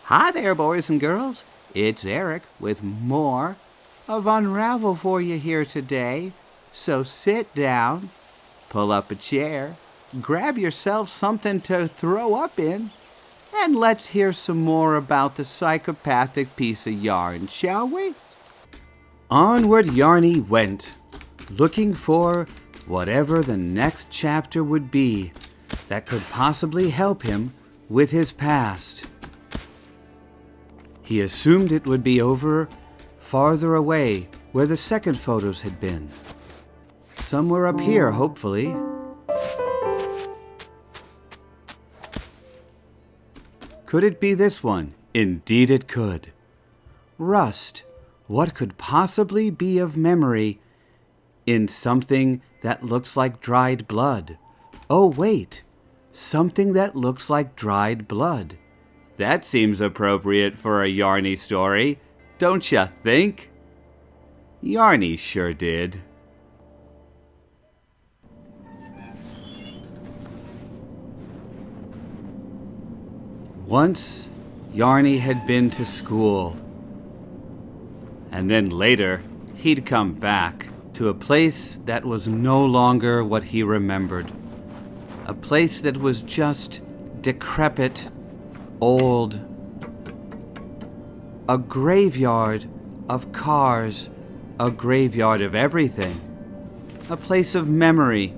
Hi there, boys and girls. It's Erik with more of Unravel for you here today. So sit down, pull up a chair, grab yourself something to throw up in, and let's hear some more about the psychopathic piece of yarn, shall we? Onward Yarny went, looking for whatever the next chapter would be that could possibly help him with his past. He assumed it would be over farther away where the second photos had been. Somewhere up here, hopefully. Could it be this one? Indeed it could. Rust. What could possibly be of memory in something that looks like dried blood? Oh, wait. Something that looks like dried blood. That seems appropriate for a Yarny story, don't ya think? Yarny sure did. Once, Yarny had been to school. And then later, he'd come back to a place that was no longer what he remembered. A place that was just decrepit, old. A graveyard of cars, a graveyard of everything. A place of memory.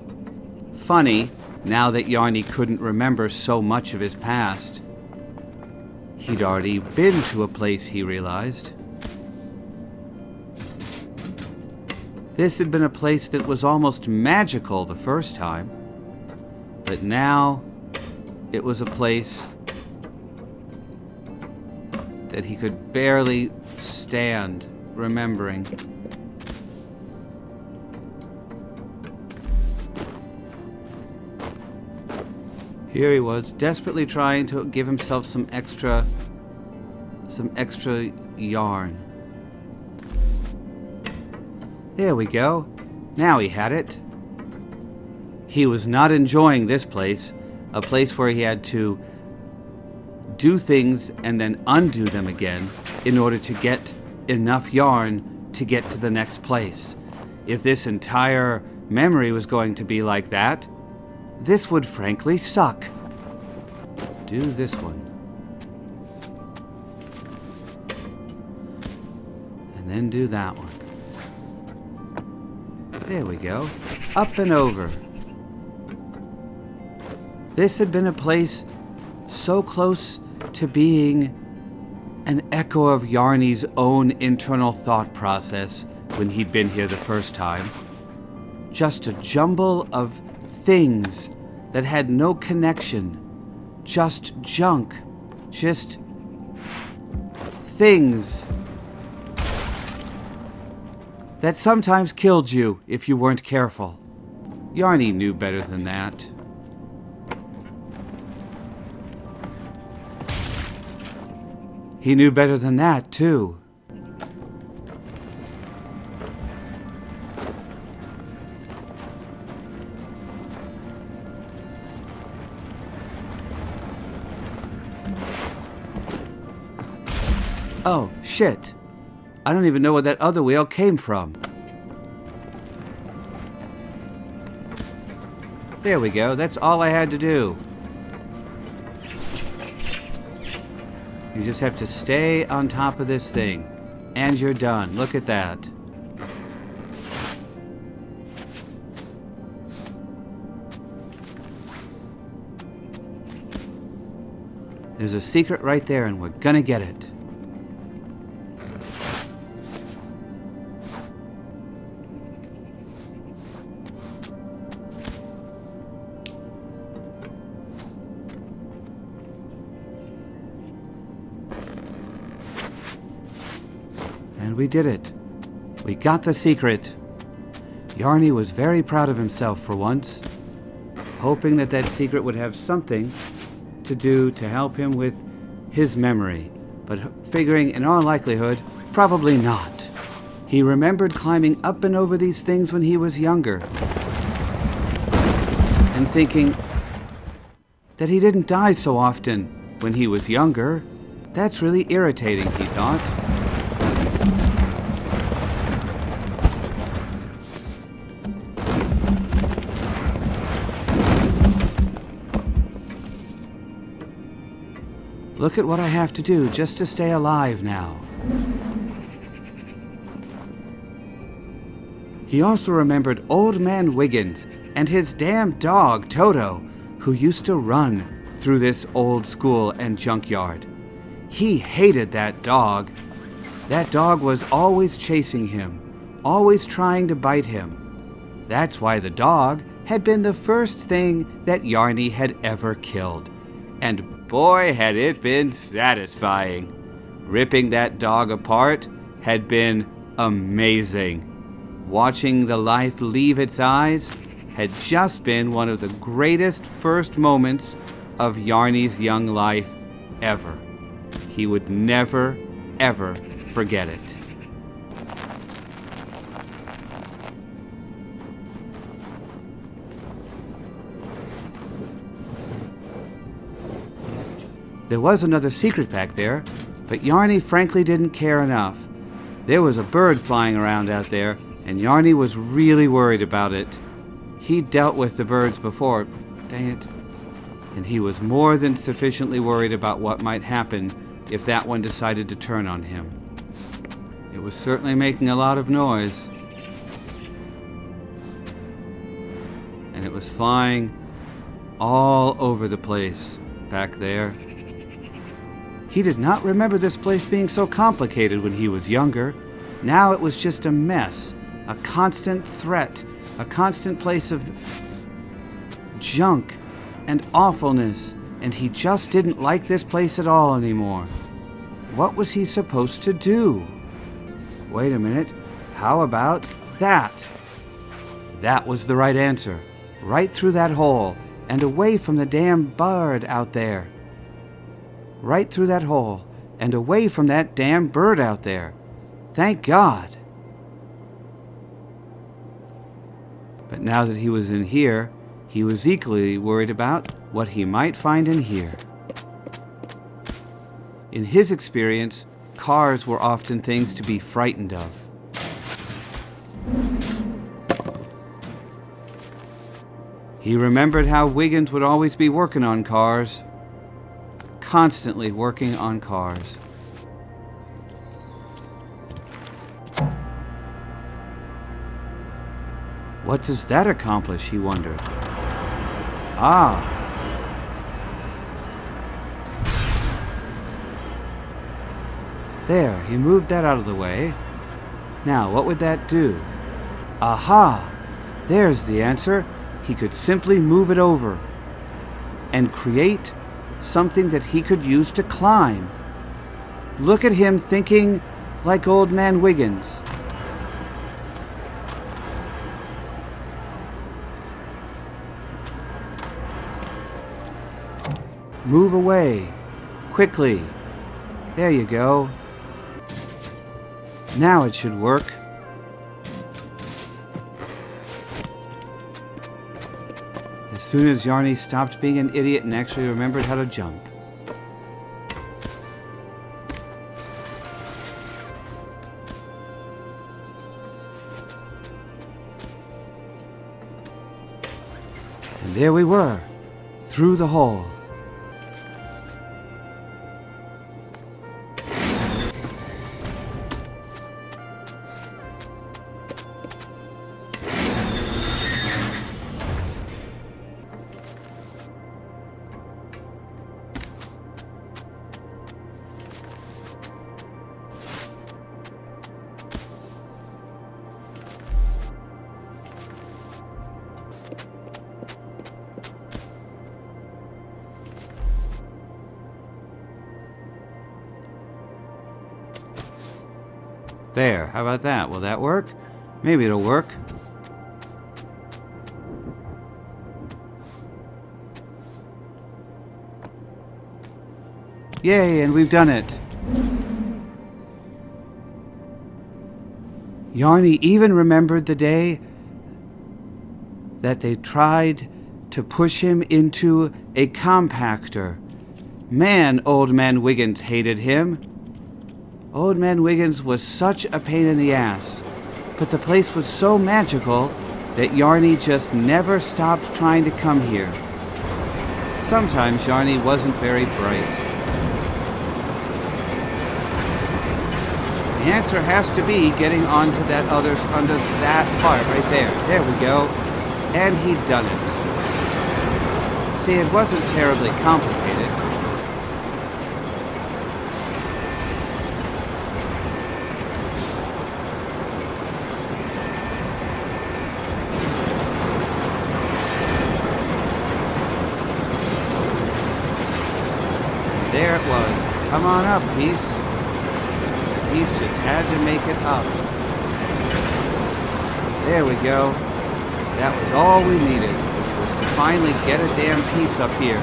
Funny, now that Yarny couldn't remember so much of his past. He'd already been to a place, he realized. This had been a place that was almost magical the first time. But now, it was a place that he could barely stand remembering. Here he was, desperately trying to give himself some extra yarn. There we go. Now he had it. He was not enjoying this place, a place where he had to do things and then undo them again in order to get enough yarn to get to the next place. If this entire memory was going to be like that, this would frankly suck. Do this one. And then do that one. There we go. Up and over. This had been a place so close to being an echo of Yarny's own internal thought process when he'd been here the first time. Just a jumble of things that had no connection. Just junk. Just things that sometimes killed you if you weren't careful. Yarny knew better than that. He knew better than that, too. Oh, shit. I don't even know where that other wheel came from. There we go. That's all I had to do. You just have to stay on top of this thing. And you're done. Look at that. There's a secret right there, and we're gonna get it. And we did it. We got the secret. Yarny was very proud of himself for once, hoping that that secret would have something to do to help him with his memory, but figuring in all likelihood, probably not. He remembered climbing up and over these things when he was younger, and thinking that he didn't die so often when he was younger. That's really irritating, he thought. Look at what I have to do just to stay alive now. He also remembered Old Man Wiggins and his damn dog, Toto, who used to run through this old school and junkyard. He hated that dog. That dog was always chasing him, always trying to bite him. That's why the dog had been the first thing that Yarny had ever killed. And boy, had it been satisfying. Ripping that dog apart had been amazing. Watching the life leave its eyes had just been one of the greatest first moments of Yarny's young life ever. He would never, ever forget it. There was another secret back there, but Yarny frankly didn't care enough. There was a bird flying around out there, and Yarny was really worried about it. He'd dealt with the birds before, dang it, and he was more than sufficiently worried about what might happen if that one decided to turn on him. It was certainly making a lot of noise. And it was flying all over the place back there. He did not remember this place being so complicated when he was younger. Now it was just a mess, a constant threat, a constant place of junk and awfulness, and he just didn't like this place at all anymore. What was he supposed to do? Wait a minute, how about that? That was the right answer. Right through that hole, and away from the damn bird out there. Right through that hole, and away from that damn bird out there. Thank God. But now that he was in here, he was equally worried about what he might find in here. In his experience, cars were often things to be frightened of. He remembered how Wiggins would always be working on cars. Constantly working on cars. What does that accomplish, he wondered. Ah. There, he moved that out of the way. Now, what would that do? Aha! There's the answer. He could simply move it over and create something that he could use to climb. Look at him thinking like Old Man Wiggins. Move away. Quickly. There you go. Now it should work. As soon as Yarny stopped being an idiot and actually remembered how to jump. And there we were, through the hole. There, how about that? Will that work? Maybe it'll work. Yay, and we've done it. Yarny even remembered the day that they tried to push him into a compactor Man, Old Man Wiggins hated him. Old Man Wiggins was such a pain in the ass, but the place was so magical that Yarny just never stopped trying to come here. Sometimes Yarny wasn't very bright. The answer has to be getting onto that under that part right there. There we go. And he'd done it. See, it wasn't terribly complicated. There it was. Come on up, Peace. Peace just had to make it up. There we go. That was all we needed, was to finally get a damn piece up here.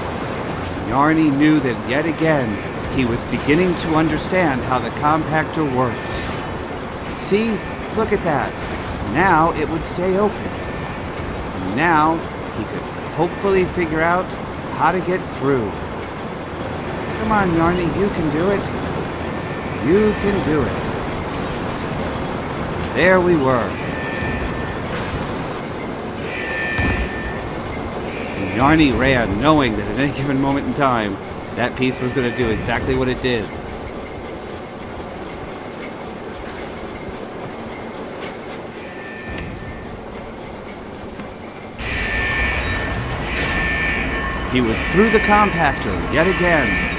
Yarny knew that yet again, he was beginning to understand how the compactor worked. See? Look at that. Now it would stay open. And now he could hopefully figure out how to get through. Come on, Yarny, you can do it. You can do it. There we were. And Yarny ran, knowing that at any given moment in time, that piece was going to do exactly what it did. He was through the compactor yet again.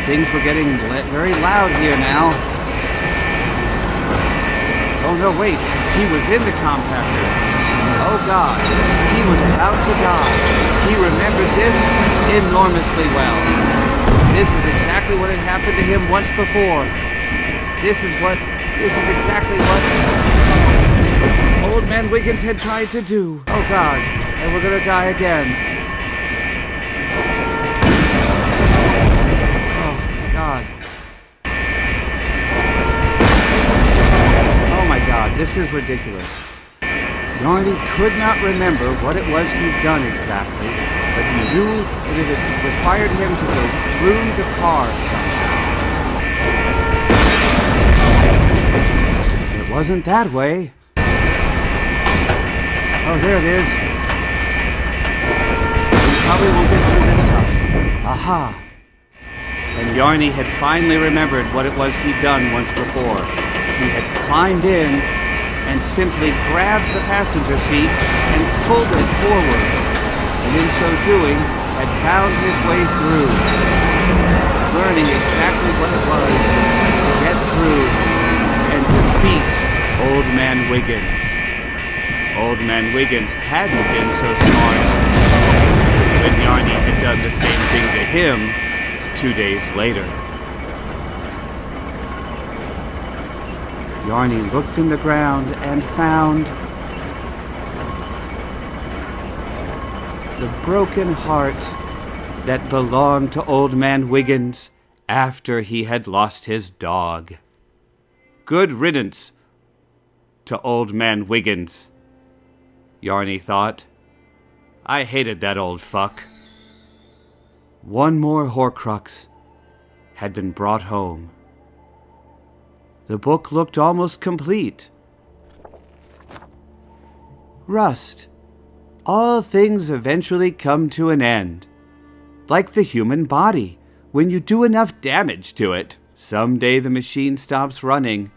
Things were getting very loud here now. Oh no, wait. He was in the compactor. Oh God. He was about to die. He remembered this enormously well. This is exactly what had happened to him once before. This is exactly what Old Man Wiggins had tried to do. Oh God. And we're gonna die again. God. Oh my God, this is ridiculous. Yarny could not remember what it was he'd done exactly, but he knew that it had required him to go through the car somehow. It wasn't that way. Oh, there it is. We probably won't get through this time. Aha. And Yarny had finally remembered what it was he'd done once before. He had climbed in and simply grabbed the passenger seat and pulled it forward, and in so doing had found his way through, learning exactly what it was to get through and defeat Old Man Wiggins. Old Man Wiggins hadn't been so smart when Yarny had done the same thing to him 2 days later. Yarny looked in the ground and found the broken heart that belonged to Old Man Wiggins after he had lost his dog. Good riddance to Old Man Wiggins, Yarny thought. I hated that old fuck. One more Horcrux had been brought home. The book looked almost complete. Rust. All things eventually come to an end. Like the human body. When you do enough damage to it, someday the machine stops running,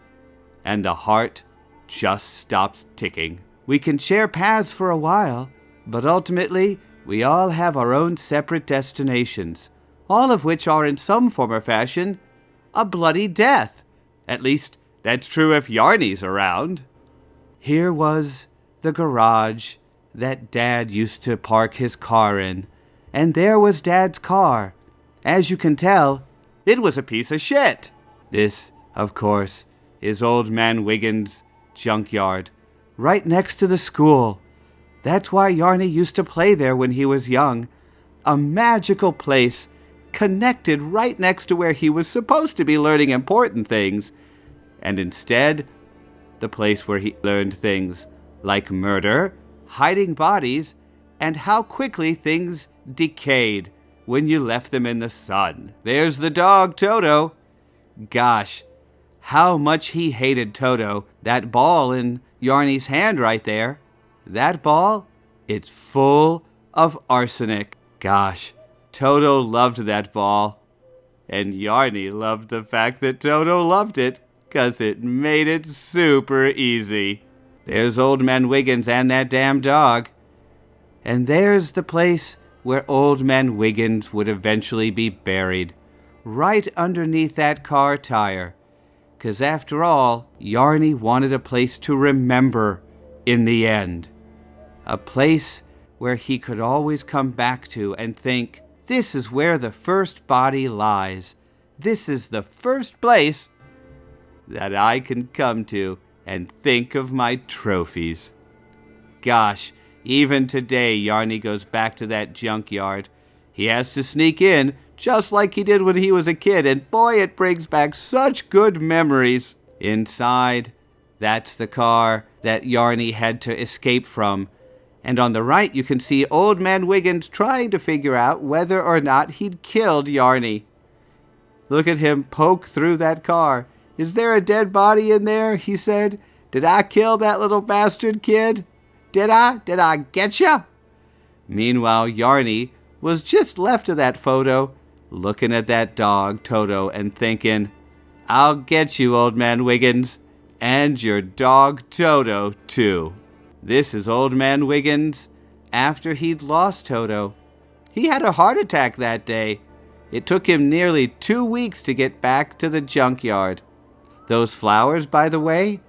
and the heart just stops ticking. We can share paths for a while, but ultimately, we all have our own separate destinations, all of which are in some form or fashion a bloody death. At least, that's true if Yarny's around. Here was the garage that Dad used to park his car in, and there was Dad's car. As you can tell, it was a piece of shit. This, of course, is Old Man Wiggins' junkyard, right next to the school. That's why Yarny used to play there when he was young. A magical place connected right next to where he was supposed to be learning important things. And instead, the place where he learned things like murder, hiding bodies, and how quickly things decayed when you left them in the sun. There's the dog, Toto. Gosh, how much he hated Toto. That ball in Yarny's hand right there. That ball, it's full of arsenic. Gosh, Toto loved that ball. And Yarny loved the fact that Toto loved it, 'cause it made it super easy. There's Old Man Wiggins and that damn dog. And there's the place where Old Man Wiggins would eventually be buried, right underneath that car tire. 'Cause after all, Yarny wanted a place to remember in the end. A place where he could always come back to and think, this is where the first body lies. This is the first place that I can come to and think of my trophies. Gosh, even today Yarny goes back to that junkyard. He has to sneak in just like he did when he was a kid, and boy, it brings back such good memories. Inside, that's the car that Yarny had to escape from. And on the right, you can see Old Man Wiggins trying to figure out whether or not he'd killed Yarny. Look at him poke through that car. Is there a dead body in there? He said. Did I kill that little bastard kid? Did I? Did I get ya? Meanwhile, Yarny was just left of that photo, looking at that dog, Toto, and thinking, I'll get you, Old Man Wiggins, and your dog, Toto, too. This is Old Man Wiggins after he'd lost Toto. He had a heart attack that day. It took him nearly 2 weeks to get back to the junkyard. Those flowers, by the way,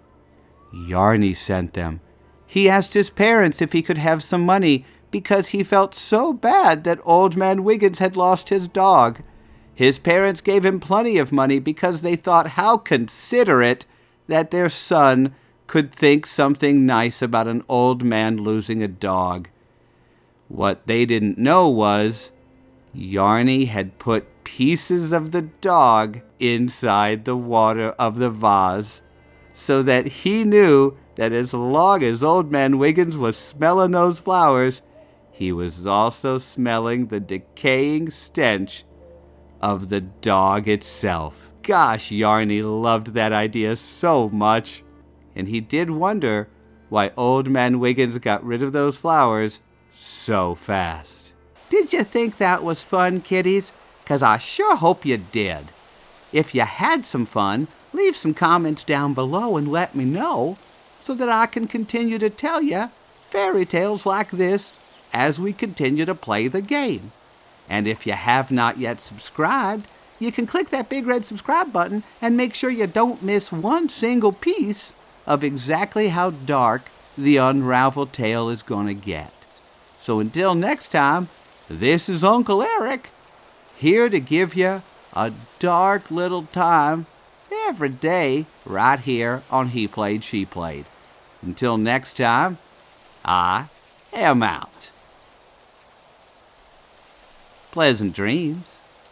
Yarny sent them. He asked his parents if he could have some money because he felt so bad that Old Man Wiggins had lost his dog. His parents gave him plenty of money because they thought how considerate that their son could think something nice about an old man losing a dog. What they didn't know was Yarny had put pieces of the dog inside the water of the vase so that he knew that as long as Old Man Wiggins was smelling those flowers, he was also smelling the decaying stench of the dog itself. Gosh, Yarny loved that idea so much. And he did wonder why Old Man Wiggins got rid of those flowers so fast. Did you think that was fun, kiddies? 'Cause I sure hope you did. If you had some fun, leave some comments down below and let me know so that I can continue to tell you fairy tales like this as we continue to play the game. And if you have not yet subscribed, you can click that big red subscribe button and make sure you don't miss one single piece of exactly how dark the Unravel tale is going to get. So until next time, this is Uncle Erik, here to give you a dark little time every day right here on HePlayedShePlayed. Until next time, I am out. Pleasant dreams.